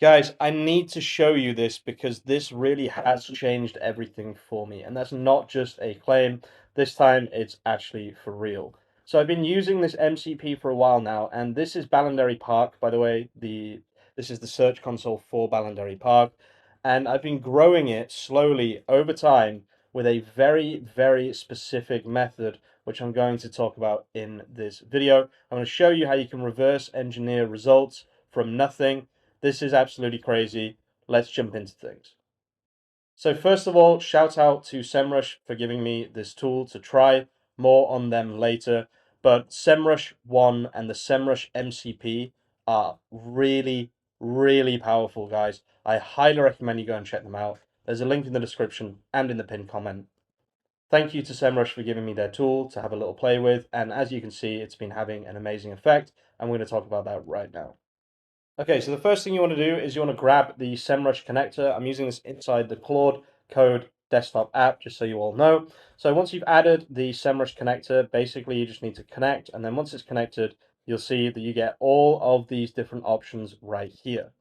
Guys, I need to show you this because this really has changed everything for me. And that's not just a claim. This time it's actually for real. So I've been using this MCP for a while now, and this is Ballinderry Park, by the way. This is the search console for Ballinderry Park. And I've been growing it slowly over time with a very, very specific method, which I'm going to talk about in this video. I'm going to show you how you can reverse engineer results from nothing. This is absolutely crazy. Let's jump into things. So first of all, shout out to SEMrush for giving me this tool to try. More on them later. But SEMrush 1 and the SEMrush MCP are really, really powerful, guys. I highly recommend you go and check them out. There's a link in the description and in the pinned comment. Thank you to SEMrush for giving me their tool to have a little play with. And as you can see, it's been having an amazing effect. And we're going to talk about that right now. Okay, so the first thing you want to do is you want to grab the SEMrush connector. I'm using this inside the Claude Code desktop app, just so you all know. So once you've added the SEMrush connector, basically you just need to connect, and then once it's connected, you'll see that you get all of these different options right here.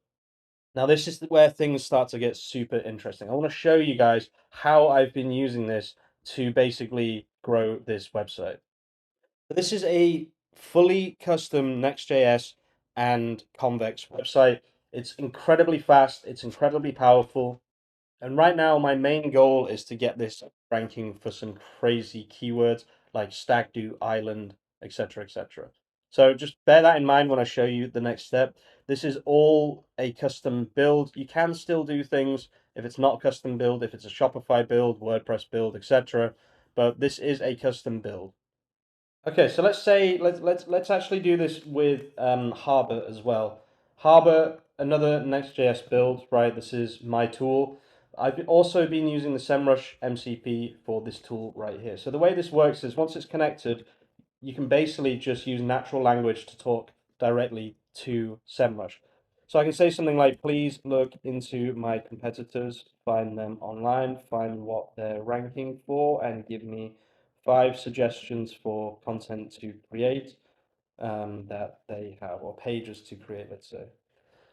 Now this is where things start to get super interesting. I want to show you guys how I've been using this to basically grow this website. This is a fully custom Next.js and convex website. It's incredibly fast, it's incredibly powerful, and right now my main goal is to get this ranking for some crazy keywords like stag do, island, etc., etc. So just bear that in mind when I show you the next step. This is all a custom build. You can still do things if it's not a custom build, if it's a Shopify build, WordPress build, etc. But this is a custom build. Okay, so let's say let's actually do this with Harbor as well. Harbor, another Next.js build, right? This is my tool. I've also been using the SEMrush MCP for this tool right here. So the way this works is once it's connected, you can basically just use natural language to talk directly to SEMrush. So I can say something like, please look into my competitors, find them online, find what they're ranking for, and give me 5 suggestions for content to create that they have, or pages to create, let's say.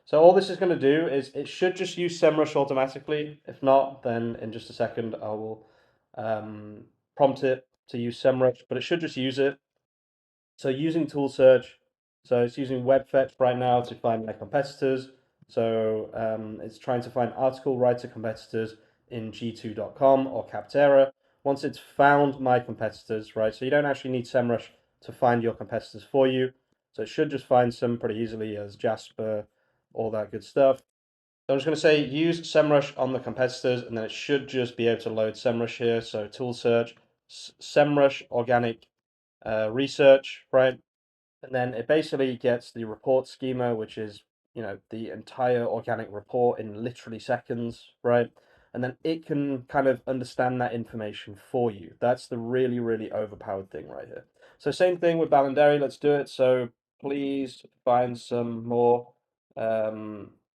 So all this is going to do is it should just use SEMrush automatically. If not, then in just a second I will prompt it to use SEMrush, but it should just use it. So using tool search, so it's using web fetch right now to find my competitors. So it's trying to find article writer competitors in g2.com or Capterra. Once it's found my competitors, right? So you don't actually need SEMrush to find your competitors for you. So it should just find some pretty easily as Jasper, all that good stuff. So I'm just going to say use SEMrush on the competitors, and then it should just be able to load SEMrush here. So tool search, SEMrush organic research, right? And then it basically gets the report schema, which is, the entire organic report in literally seconds, right? And then it can kind of understand that information for you. That's the really, really overpowered thing right here. So same thing with Ballinderry. Let's do it. So please find some more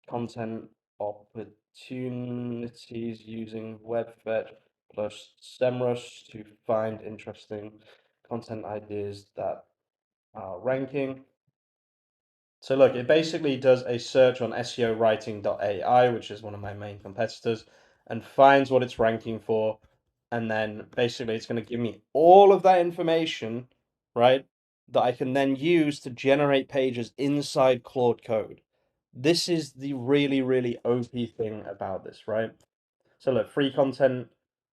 content opportunities using web fetch plus SEMrush to find interesting content ideas that ranking. So look, it basically does a search on SEO writing.ai, which is one of my main competitors, and finds what it's ranking for. And then basically it's going to give me all of that information, right, that I can then use to generate pages inside Claude Code. This is the really, really OP thing about this, right? So look, free content,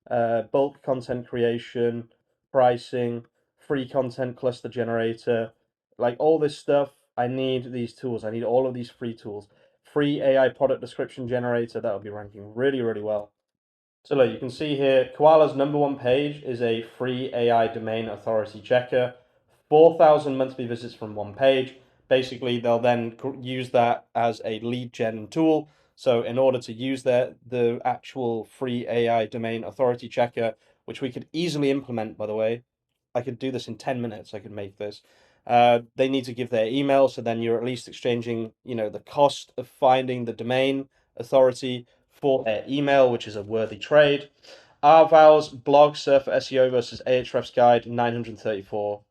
bulk content creation, pricing, free content cluster generator, like all this stuff. I need these tools. I need all of these free tools. Free AI product description generator, that will be ranking really, really well. So look, you can see here, Koala's #1 page is a free AI domain authority checker. 4,000 monthly visits from one page. Basically, they'll then use that as a lead gen tool. So in order to use the actual free AI domain authority checker, which we could easily implement, by the way, I could do this in 10 minutes. I could make this. They need to give their email, so then you're at least exchanging, the cost of finding the domain authority for their email, which is a worthy trade. Arval's blog Surfer SEO versus Ahrefs guide, 934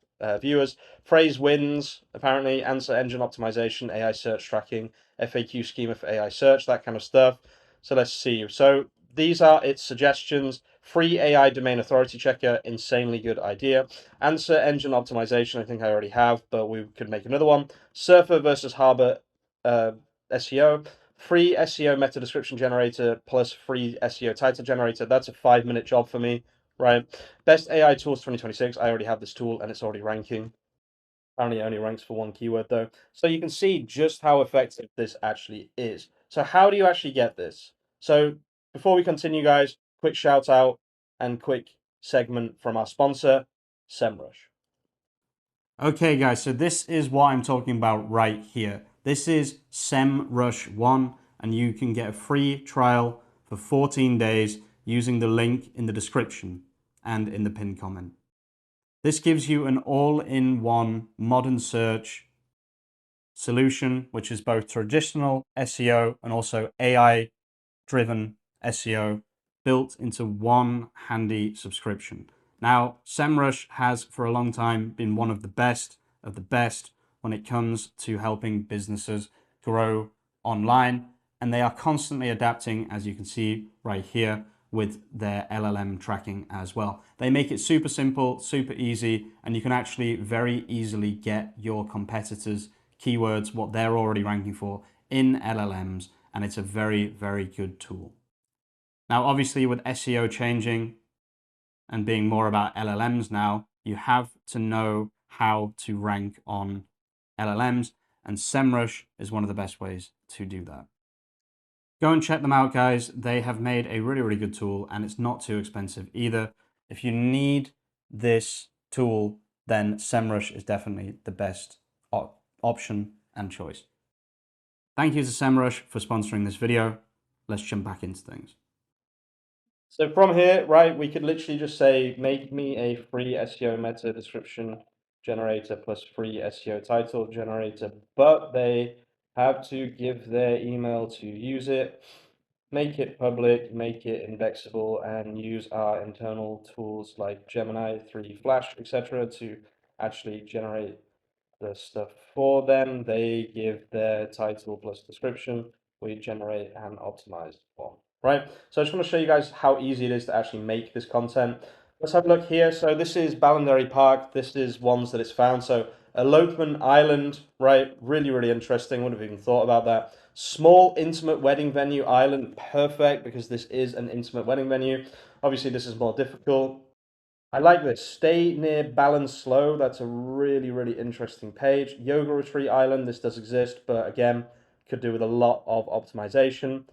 viewers. Phrase wins, apparently, answer engine optimization, AI search tracking, FAQ schema for AI search, that kind of stuff. So let's see. So these are its suggestions. Free AI domain authority checker, insanely good idea. Answer engine optimization, I think I already have, but we could make another one. Surfer versus Harbor SEO. Free SEO meta description generator plus free SEO title generator. That's a 5-minute job for me, right? Best AI tools 2026. I already have this tool and it's already ranking. Apparently, it only ranks for one keyword though. So you can see just how effective this actually is. So how do you actually get this? So before we continue, guys, quick shout out and quick segment from our sponsor, SEMrush. Okay, guys, so this is what I'm talking about right here. This is SEMrush 1, and you can get a free trial for 14 days using the link in the description and in the pinned comment. This gives you an all-in-one modern search solution, which is both traditional SEO and also AI-driven SEO built into one handy subscription. Now, SEMrush has for a long time been one of the best when it comes to helping businesses grow online, and they are constantly adapting, as you can see right here, with their LLM tracking as well. They make it super simple, super easy, and you can actually very easily get your competitors' keywords, what they're already ranking for, in LLMs, and it's a very, very good tool. Now, obviously, with SEO changing and being more about LLMs now, you have to know how to rank on LLMs, and SEMrush is one of the best ways to do that. Go and check them out, guys. They have made a really, really good tool, and it's not too expensive either. If you need this tool, then SEMrush is definitely the best option and choice. Thank you to SEMrush for sponsoring this video. Let's jump back into things. So from here, right, we could literally just say, make me a free SEO meta description generator plus free SEO title generator, but they have to give their email to use it, make it public, make it indexable, and use our internal tools like Gemini 3 Flash, etc. to actually generate the stuff for them. They give their title plus description. We generate an optimized form, right? So I just want to show you guys how easy it is to actually make this content. Let's have a look here. So this is Ballinderry Park. This is ones that it's found. So elopement island, right? Really, really interesting. Wouldn't have even thought about that. Small intimate wedding venue island, perfect because this is an intimate wedding venue. Obviously, this is more difficult. I like this. Stay near Ballinsloe. That's a really, really interesting page. Yoga Retreat Island. This does exist, but again, could do with a lot of optimization.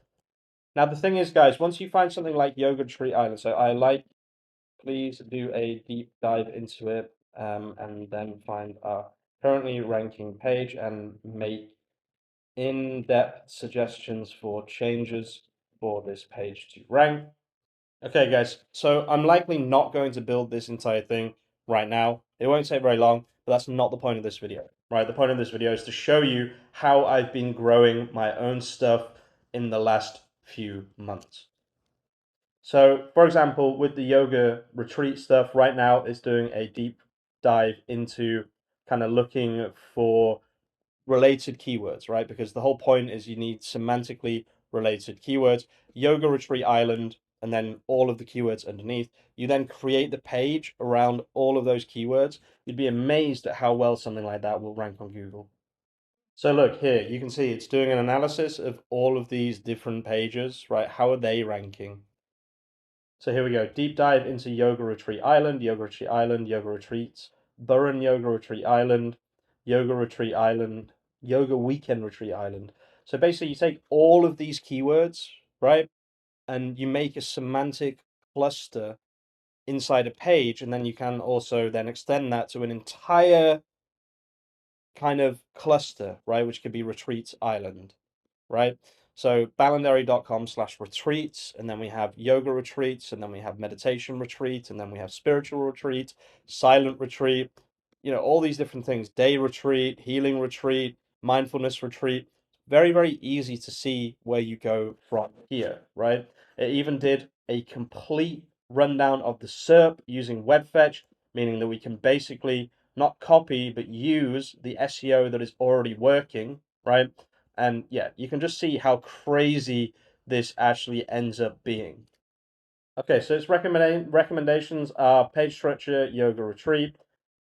Now, the thing is, guys, once you find something like Yoga Retreat Island, so I like, please do a deep dive into it and then find our currently ranking page and make in-depth suggestions for changes for this page to rank. Okay, guys, so I'm likely not going to build this entire thing right now. It won't take very long, but that's not the point of this video, right? The point of this video is to show you how I've been growing my own stuff in the last few months. So, for example, with the yoga retreat stuff, right now it's doing a deep dive into kind of looking for related keywords, right? Because the whole point is you need semantically related keywords. Yoga Retreat Island, and then all of the keywords underneath. You then create the page around all of those keywords. You'd be amazed at how well something like that will rank on Google. So look here, you can see it's doing an analysis of all of these different pages, right? How are they ranking? So here we go. Deep dive into Yoga Retreat Island, Yoga Retreat Island, Yoga Retreats, Burren Yoga Retreat Island, Yoga Retreat Island, Yoga Weekend Retreat Island. So basically you take all of these keywords, right? And you make a semantic cluster inside a page, and then you can also then extend that to an entire kind of cluster, right? Which could be Retreats Island, right? So ballinderry.com/retreats, and then we have yoga retreats, and then we have meditation retreat, and then we have spiritual retreat, silent retreat, you know, all these different things, day retreat, healing retreat, mindfulness retreat. Very, very easy to see where you go from here, right? It even did a complete rundown of the SERP using web fetch, meaning that we can basically not copy, but use the SEO that is already working, right? And yeah, you can just see how crazy this actually ends up being. Okay, so its recommendations are page structure, yoga retreat.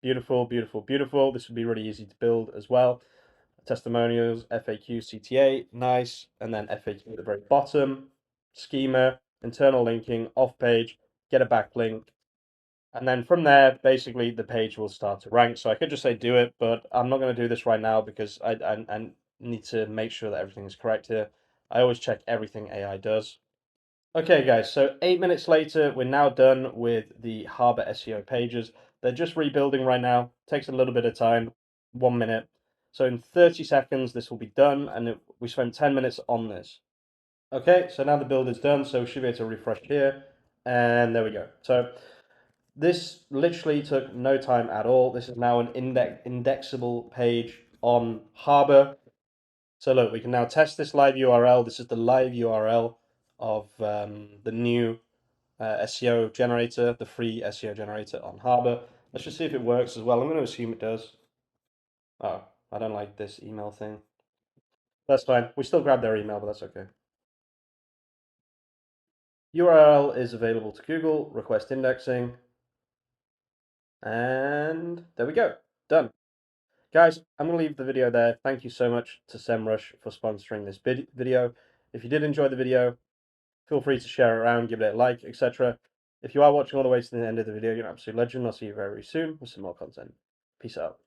Beautiful, beautiful, beautiful. This would be really easy to build as well. Testimonials, FAQ, CTA, nice. And then FAQ at the very bottom. Schema, internal linking, off page, get a backlink. And then from there, basically the page will start to rank. So I could just say do it, but I'm not going to do this right now because I need to make sure that everything is correct here. I always check everything AI does. Okay, guys, so 8 minutes later, we're now done with the Harbor SEO pages. They're just rebuilding right now. Takes a little bit of time, 1 minute. So in 30 seconds, this will be done, and we spent 10 minutes on this. Okay, so now the build is done, so we should be able to refresh here, and there we go. So this literally took no time at all. This is now an indexable page on Harbor. So look, we can now test this live URL. This is the live URL of the new SEO generator, the free SEO generator on Harbor. Let's just see if it works as well. I'm going to assume it does. Oh, I don't like this email thing. That's fine. We still grab their email, but that's okay. URL is available to Google, request indexing, and there we go. Done. Guys, I'm going to leave the video there. Thank you so much to SEMrush for sponsoring this video. If you did enjoy the video, feel free to share it around, give it a like, etc. If you are watching all the way to the end of the video, you're an absolute legend. I'll see you very, very soon with some more content. Peace out.